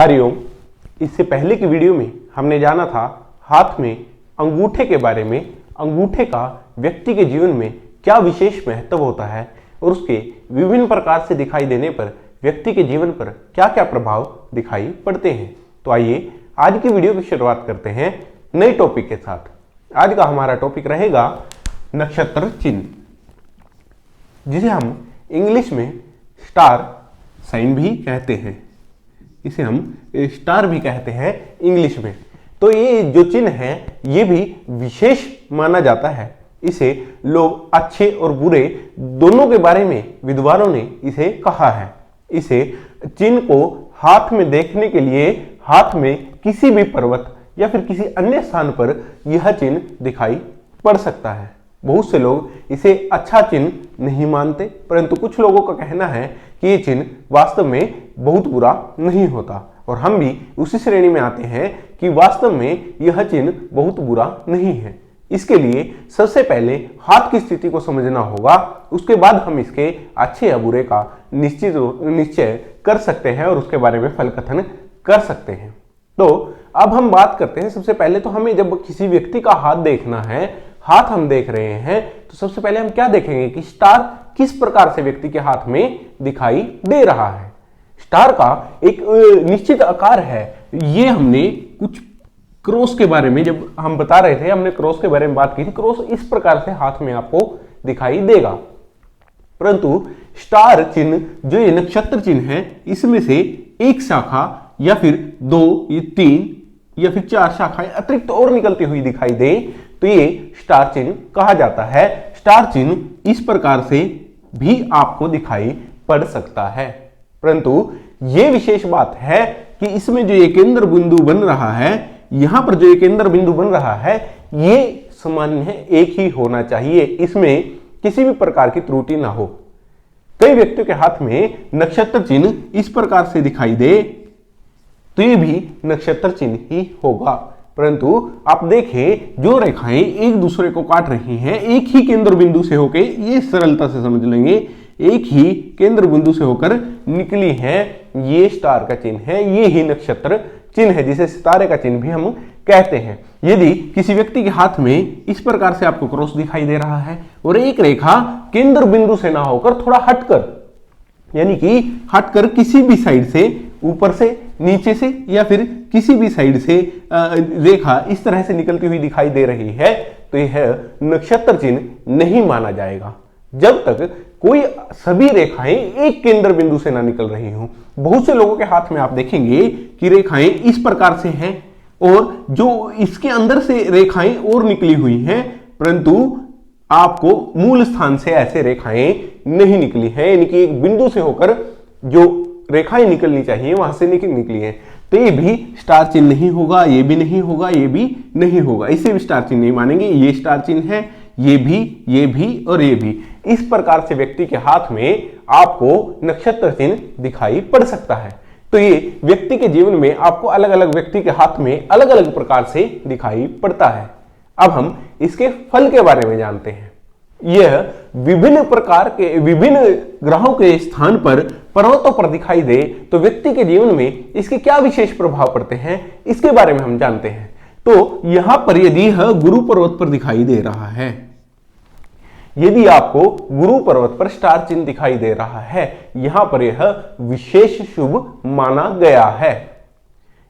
हरिओम। इससे पहले की वीडियो में हमने जाना था हाथ में अंगूठे के बारे में। अंगूठे का व्यक्ति के जीवन में क्या विशेष महत्व होता है और उसके विभिन्न प्रकार से दिखाई देने पर व्यक्ति के जीवन पर क्या क्या प्रभाव दिखाई पड़ते हैं। तो आइए आज की वीडियो की शुरुआत करते हैं नए टॉपिक के साथ। आज का हमारा टॉपिक रहेगा नक्षत्र चिन्ह, जिसे हम इंग्लिश में स्टार साइन भी कहते हैं। इसे हम स्टार भी कहते हैं इंग्लिश में। तो ये जो चिन्ह है ये भी विशेष माना जाता है। इसे लोग अच्छे और बुरे दोनों के बारे में विद्वानों ने इसे कहा है। इसे चिन्ह को हाथ में देखने के लिए हाथ में किसी भी पर्वत या फिर किसी अन्य स्थान पर यह चिन्ह दिखाई पड़ सकता है। बहुत से लोग इसे अच्छा चिन्ह नहीं मानते, परंतु कुछ लोगों का कहना है कि ये चिन्ह वास्तव में बहुत बुरा नहीं होता, और हम भी उसी श्रेणी में आते हैं कि वास्तव में यह चिन्ह बहुत बुरा नहीं है। इसके लिए सबसे पहले हाथ की स्थिति को समझना होगा, उसके बाद हम इसके अच्छे या बुरे का निश्चय कर सकते हैं और उसके बारे में फल कथन कर सकते हैं। तो अब हम बात करते हैं। सबसे पहले तो हमें जब किसी व्यक्ति का हाथ देखना है, हाथ हम देख रहे हैं, तो सबसे पहले हम क्या देखेंगे कि स्टार किस प्रकार से व्यक्ति के हाथ में दिखाई दे रहा है। स्टार का एक निश्चित आकार है। ये हमने कुछ क्रॉस के बारे में जब हम बता रहे थे, हमने क्रॉस के बारे में बात की थी। क्रॉस इस प्रकार से हाथ में आपको दिखाई देगा, परंतु स्टार चिन्ह जो ये नक्षत्र चिन्ह है, इसमें से एक शाखा या फिर दो, ये तीन या फिर चार शाखाएं अतिरिक्त और निकलती हुई दिखाई दे तो ये स्टार चिन्ह कहा जाता है। स्टार चिन्ह इस प्रकार से भी आपको दिखाई पड़ सकता है, परंतु ये विशेष बात है कि इसमें जो ये केंद्र बिंदु बन रहा है, यहां पर जो ये केंद्र बिंदु बन रहा है, ये सामान्य है, एक ही होना चाहिए। इसमें किसी भी प्रकार की त्रुटि ना हो। कई व्यक्तियों के हाथ में नक्षत्र चिन्ह इस प्रकार से दिखाई दे तो ये भी नक्षत्र चिन्ह ही होगा, परंतु आप देखें जो रेखाएं एक दूसरे को काट रही हैं, एक ही केंद्र बिंदु से होकर, ये सरलता से समझ लेंगे, एक ही केंद्र बिंदु से होकर निकली हैं, ये स्टार का चिन्ह है, ये ही नक्षत्र चिन्ह है, जिसे सितारे का चिन्ह भी हम कहते हैं। यदि किसी व्यक्ति के हाथ में इस प्रकार से आपको क्रॉस दिखाई दे रहा है और एक रेखा केंद्र बिंदु से ना होकर थोड़ा हटकर, यानी कि हटकर किसी भी साइड से, ऊपर से, नीचे से या फिर किसी भी साइड से रेखा इस तरह से निकलती हुई दिखाई दे रही है, तो यह नक्षत्र चिन्ह नहीं माना जाएगा जब तक कोई सभी रेखाएं एक केंद्र बिंदु से ना निकल रही हों। बहुत से लोगों के हाथ में आप देखेंगे कि रेखाएं इस प्रकार से हैं और जो इसके अंदर से रेखाएं और निकली हुई हैं, परंतु आपको मूल स्थान से ऐसे रेखाएं नहीं निकली हैं, यानी कि एक बिंदु से होकर जो रेखाएं निकलनी चाहिए वहां से निकली है। तो ये भी स्टार चिन्ह नहीं होगा, ये भी नहीं होगा, ये भी नहीं होगा, इसे भी स्टार चिन्ह नहीं मानेंगे। ये स्टार चिन्ह है, ये भी और ये भी। इस प्रकार से व्यक्ति के हाथ में आपको नक्षत्र चिन्ह दिखाई पड़ सकता है। तो ये व्यक्ति के जीवन में आपको अलग अलग व्यक्ति के हाथ में अलग अलग प्रकार से दिखाई पड़ता है। अब हम इसके फल के बारे में जानते हैं। यह विभिन्न प्रकार के विभिन्न ग्रहों के स्थान पर पर्वतों पर दिखाई दे तो व्यक्ति के जीवन में इसके क्या विशेष प्रभाव पड़ते हैं, इसके बारे में हम जानते हैं। तो यहां पर यदि यह गुरु पर्वत पर दिखाई दे रहा है, यदि आपको गुरु पर्वत पर स्टार चिन्ह दिखाई दे रहा है, यहां पर यह विशेष शुभ माना गया है।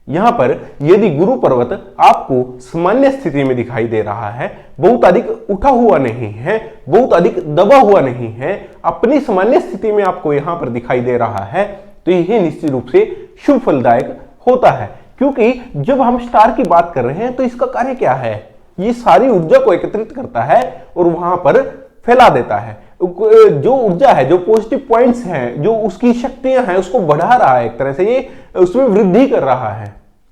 यहां पर यदि गुरु पर्वत आपको सामान्य स्थिति में दिखाई दे रहा है, बहुत अधिक उठा हुआ नहीं है, बहुत अधिक दबा हुआ नहीं है, अपनी सामान्य स्थिति में आपको यहां पर दिखाई दे रहा है, तो यह निश्चित रूप से शुभ फलदायक होता है। क्योंकि जब हम स्टार की बात कर रहे हैं तो इसका कार्य क्या है, ये सारी ऊर्जा को एकत्रित करता है और वहां पर फैला देता है। जो ऊर्जा है, जो पॉजिटिव पॉइंट्स हैं, जो उसकी शक्तियां हैं, उसको बढ़ा रहा है, एक तरह से ये उसमें वृद्धि कर रहा है।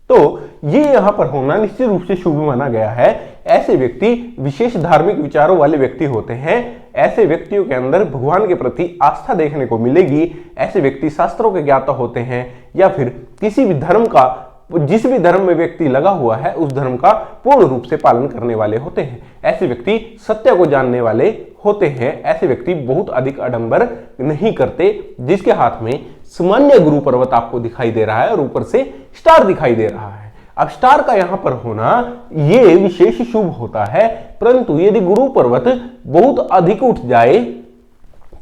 तो ये यहां पर होना निश्चित रूप से शुभ माना गया है। ऐसे व्यक्ति विशेष धार्मिक विचारों वाले व्यक्ति होते हैं। ऐसे व्यक्तियों के अंदर भगवान के प्रति आस्था देखने को मिलेगी। ऐसे व्यक्ति शास्त्रों के ज्ञाता होते हैं या फिर किसी भी धर्म का, जिस भी धर्म में व्यक्ति लगा हुआ है उस धर्म का पूर्ण रूप से पालन करने वाले होते हैं। ऐसे व्यक्ति सत्य को जानने वाले होते हैं ऐसे व्यक्ति बहुत अधिक आडंबर नहीं करते, जिसके हाथ में सामान्य गुरु पर्वत आपको दिखाई दे रहा है और ऊपर से स्टार दिखाई दे रहा है। अब स्टार का यहां पर होना ये विशेष शुभ होता है, परंतु यदि गुरु पर्वत बहुत अधिक उठ जाए,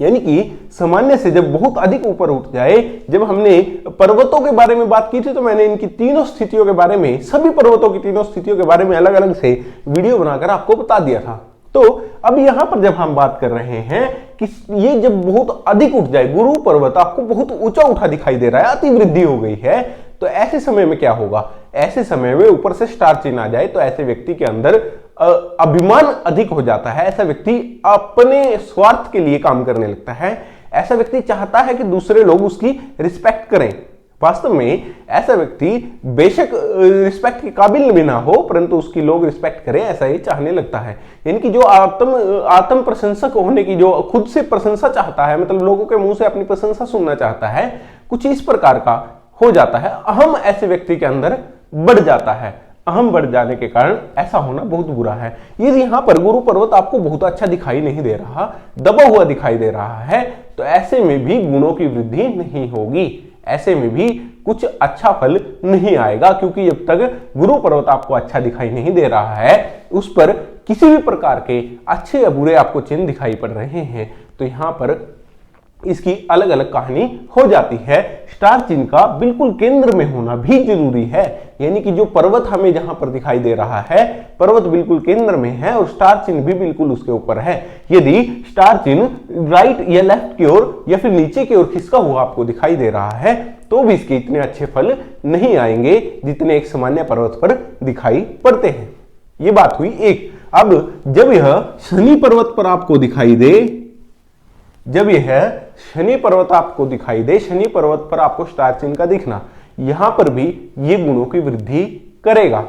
यानी कि सामान्य से जब बहुत अधिक ऊपर उठ जाए, जब हमने पर्वतों के बारे में बात की थी तो मैंने इनकी तीनों स्थितियों के बारे में, सभी पर्वतों की तीनों स्थितियों के बारे में अलग अलग से वीडियो बनाकर आपको बता दिया था। तो अब यहां पर जब हम बात कर रहे हैं कि ये जब बहुत अधिक उठ जाए, गुरु पर्वत आपको बहुत ऊंचा उठा दिखाई दे रहा है, अति वृद्धि हो गई है, तो ऐसे समय में क्या होगा? ऐसे समय में ऊपर से स्टार चिन्ह आ जाए तो ऐसे व्यक्ति के अंदर अभिमान अधिक हो जाता है। ऐसा व्यक्ति अपने स्वार्थ के लिए काम करने लगता है। ऐसा व्यक्ति चाहता है कि दूसरे लोग उसकी रिस्पेक्ट करें। वास्तव में ऐसा व्यक्ति बेशक रिस्पेक्ट के काबिल भी ना हो, परंतु उसकी लोग रिस्पेक्ट करें ऐसा ही चाहने लगता है। यानी कि जो आत्म प्रशंसक होने की, जो खुद से प्रशंसा चाहता है, मतलब लोगों के मुंह से अपनी प्रशंसा सुनना चाहता है, कुछ इस प्रकार का हो जाता है। अहम ऐसे व्यक्ति के अंदर बढ़ जाता है। अहम बढ़ जाने के कारण ऐसा होना बहुत बुरा है। यदि यहां पर गुरु पर्वत आपको बहुत अच्छा दिखाई नहीं दे रहा, दबा हुआ दिखाई दे रहा है, तो ऐसे में भी गुणों की वृद्धि नहीं होगी, ऐसे में भी कुछ अच्छा फल नहीं आएगा, क्योंकि जब तक गुरु पर्वत आपको अच्छा दिखाई नहीं दे रहा है, उस पर किसी भी प्रकार के अच्छे या बुरे आपको चिन्ह दिखाई पड़ रहे हैं, तो यहां पर इसकी अलग अलग कहानी हो जाती है। स्टार चिन्ह का बिल्कुल केंद्र में होना भी जरूरी है, यानी कि जो पर्वत हमें जहां पर दिखाई दे रहा है, पर्वत बिल्कुल केंद्र में है और स्टार चिन्ह भी बिल्कुल उसके ऊपर है। यदि स्टार चिन्ह राइट या लेफ्ट की ओर या फिर नीचे की ओर खिसका हुआ आपको दिखाई दे रहा है, तो भी इसके इतने अच्छे फल नहीं आएंगे जितने एक सामान्य पर्वत पर दिखाई पड़ते हैं। ये बात हुई एक। अब जब यह शनि पर्वत पर आपको दिखाई दे, जब यह शनि पर्वत आपको दिखाई दे, शनि पर्वत पर आपको स्टार चिन्ह का दिखना, यहां पर भी ये गुणों की वृद्धि करेगा।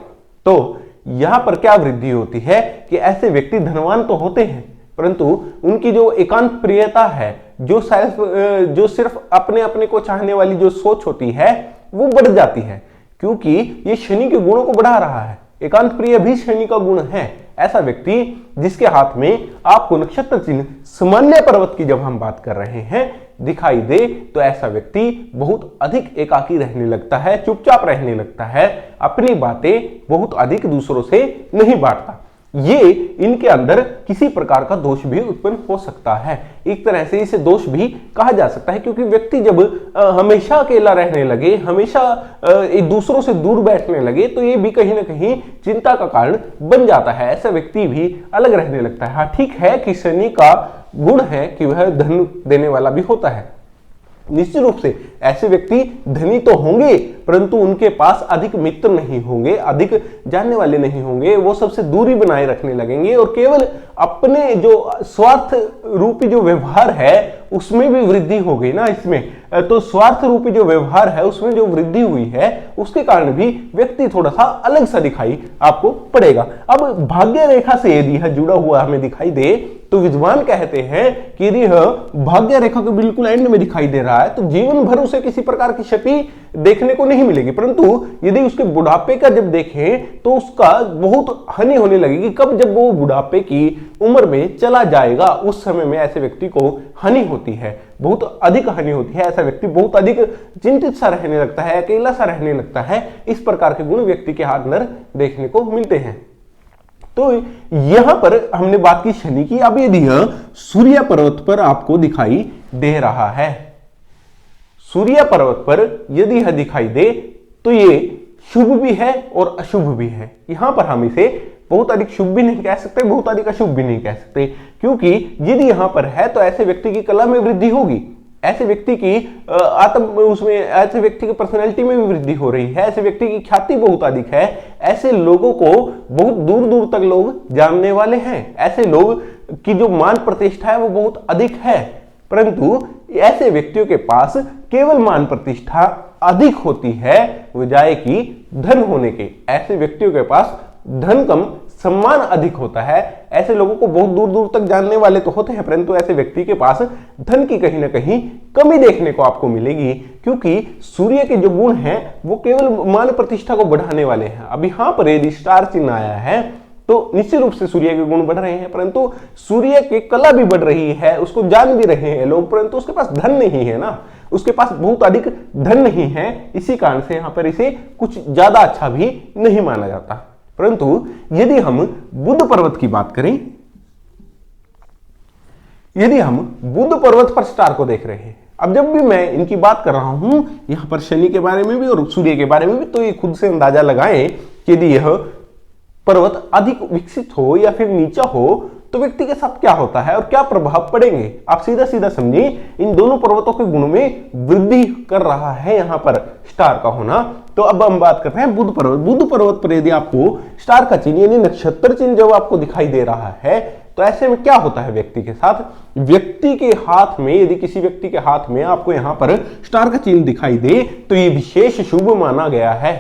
तो यहां पर क्या वृद्धि होती है कि ऐसे व्यक्ति धनवान तो होते हैं, परंतु उनकी जो एकांत प्रियता है, जो सिर्फ अपने अपने को चाहने वाली जो सोच होती है, वो बढ़ जाती है, क्योंकि ये शनि के गुणों को बढ़ा रहा है। एकांत प्रिय भी शनि का गुण है। ऐसा व्यक्ति जिसके हाथ में आपको नक्षत्र चिन्ह सामान्य पर्वत की जब हम बात कर रहे हैं दिखाई दे, तो ऐसा व्यक्ति बहुत अधिक एकाकी रहने लगता है, चुपचाप रहने लगता है, अपनी बातें बहुत अधिक दूसरों से नहीं बांटता। ये इनके अंदर किसी प्रकार का दोष भी उत्पन्न हो सकता है। एक तरह से इसे दोष भी कहा जा सकता है, क्योंकि व्यक्ति जब हमेशा अकेला रहने लगे, हमेशा दूसरों से दूर बैठने लगे, तो ये भी कहीं ना कहीं चिंता का कारण बन जाता है। ऐसा व्यक्ति भी अलग रहने लगता है। हाँ, ठीक है कि शनि का गुण है कि वह धन देने वाला भी होता है। निश्चित रूप से ऐसे व्यक्ति धनी तो होंगे, परंतु उनके पास अधिक मित्र नहीं होंगे, अधिक जानने वाले नहीं होंगे, वो सबसे दूरी बनाए रखने लगेंगे और केवल अपने जो स्वार्थ रूपी जो व्यवहार है उसमें भी वृद्धि हो गई ना इसमें। तो स्वार्थ रूपी जो व्यवहार है उसमें जो वृद्धि हुई है, उसके कारण भी व्यक्ति थोड़ा सा अलग सा दिखाई आपको पड़ेगा। अब भाग्य रेखा से यदि यह जुड़ा हुआ हमें दिखाई दे, तो विद्वान कहते हैं कि यदि यह भाग्य रेखा के बिल्कुल एंड में दिखाई दे रहा है, तो जीवन भर उसे किसी प्रकार की क्षति देखने को नहीं मिलेगी, परंतु यदि उसके बुढ़ापे का जब देखें तो उसका बहुत हानि होने लगेगी। कब? जब वो बुढ़ापे की उम्र में चला जाएगा, उस समय में ऐसे व्यक्ति को हानि होती है, बहुत अधिक हानि होती है। ऐसा व्यक्ति बहुत अधिक चिंतित सा रहने लगता है, अकेला सा रहने लगता है। इस प्रकार के गुण व्यक्ति के अंदर देखने को मिलते हैं। तो यहां पर हमने बात की शनि की। अब यदि यह सूर्य पर्वत पर आपको दिखाई दे रहा है, सूर्य पर्वत पर यदि यह दिखाई दे, तो ये शुभ भी है और अशुभ भी है। यहां पर हम इसे बहुत अधिक शुभ भी नहीं कह सकते, बहुत अधिक अशुभ भी नहीं कह सकते, क्योंकि यदि यहां पर है तो ऐसे व्यक्ति की कला में वृद्धि होगी, ऐसे व्यक्ति की ऐसे व्यक्ति की पर्सनैलिटी में भी वृद्धि हो रही है, ऐसे व्यक्ति की ख्याति बहुत अधिक है, ऐसे लोगों को बहुत दूर दूर तक लोग जानने वाले हैं, ऐसे लोग की जो मान प्रतिष्ठा है वो बहुत अधिक है। परंतु ऐसे व्यक्तियों के पास केवल मान प्रतिष्ठा अधिक होती है बजाय कि धन होने के। ऐसे व्यक्तियों के पास धन कम, सम्मान अधिक होता है। ऐसे लोगों को बहुत दूर दूर तक जानने वाले तो होते हैं, परंतु ऐसे व्यक्ति के पास धन की कहीं ना कहीं कमी देखने को आपको मिलेगी, क्योंकि सूर्य के जो गुण हैं वो केवल मान प्रतिष्ठा को बढ़ाने वाले हैं। अब यहां पर यदि स्टार चिन्ह आया है तो निश्चित रूप से सूर्य के गुण बढ़ रहे हैं, परंतु सूर्य की कला भी बढ़ रही है, उसको जान भी रहे हैं लोग, परंतु उसके पास धन नहीं है ना, उसके पास बहुत अधिक धन नहीं है, इसी कारण से यहां पर इसे कुछ ज्यादा अच्छा भी नहीं माना जाता। परंतु यदि हम बुध पर्वत की बात करें, यदि हम बुध पर्वत पर स्टार को देख रहे हैं, अब जब भी मैं इनकी बात कर रहा हूं यहां पर शनि के बारे में भी और सूर्य के बारे में भी, तो ये खुद से अंदाजा लगाएं कि यदि यह पर्वत अधिक विकसित हो या फिर नीचा हो तो व्यक्ति के साथ क्या होता है और क्या प्रभाव पड़ेंगे। आप सीधा सीधा समझिए, इन दोनों पर्वतों के गुण में वृद्धि कर रहा है यहां पर स्टार का होना। तो अब हम बात करते हैं बुध पर्वत। बुध पर्वत पर यदि आपको स्टार का चिन्ह यानी नक्षत्र चिन्ह जब आपको दिखाई दे रहा है तो ऐसे में क्या होता है व्यक्ति के साथ, व्यक्ति के हाथ में, यदि किसी व्यक्ति के हाथ में आपको यहां पर स्टार का चिन्ह दिखाई दे तो यह विशेष शुभ माना गया है।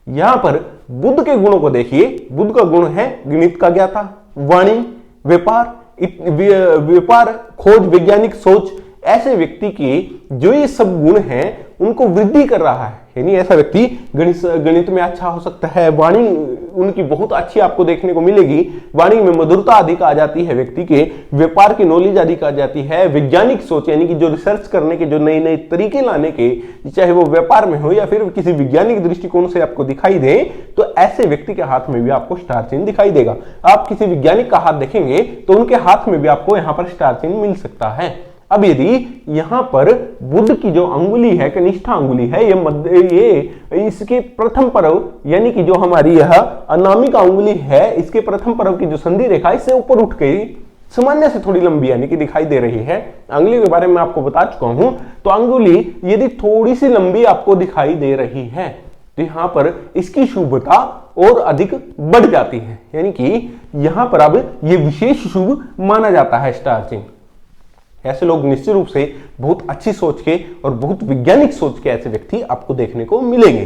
यहां पर बुध के गुणों को देखिए, बुध का गुण है गणित का ज्ञाता, वाणी, व्यापार, खोज, वैज्ञानिक सोच। ऐसे व्यक्ति की जो ये सब गुण हैं उनको वृद्धि कर रहा है, यानी ऐसा व्यक्ति गणित में अच्छा हो सकता है, वाणी उनकी बहुत अच्छी आपको देखने को मिलेगी, वाणी में मधुरता अधिक आ जाती है व्यक्ति के, व्यापार की नॉलेज अधिक आ जाती है, वैज्ञानिक सोच यानी कि जो रिसर्च करने के, जो नए नए तरीके लाने के, चाहे वो व्यापार में हो या फिर किसी वैज्ञानिक दृष्टिकोण से आपको दिखाई दे, तो ऐसे व्यक्ति के हाथ में भी आपको स्टार चिन्ह दिखाई देगा। आप किसी वैज्ञानिक का हाथ देखेंगे तो उनके हाथ में भी आपको यहाँ पर स्टार चिन्ह मिल सकता है। अब यदि यहां पर बुध की जो अंगुली है, कनिष्ठा अंगुली है, ये इसके प्रथम पर्व यानी कि जो हमारी यह अनामिका अंगुली है, इसके प्रथम पर्व की जो संधि रेखा इससे ऊपर उठ गई, सामान्य से थोड़ी लंबी यानी कि दिखाई दे रही है। अंगुली के बारे में आपको बता चुका हूं, तो अंगुली यदि थोड़ी सी लंबी आपको दिखाई दे रही है तो यहां पर इसकी शुभता और अधिक बढ़ जाती है, यानी कि यहां पर अब यह विशेष शुभ माना जाता है स्टार चिन्ह। ऐसे लोग निश्चित रूप से बहुत अच्छी सोच के और बहुत वैज्ञानिक सोच के ऐसे व्यक्ति आपको देखने को मिलेंगे।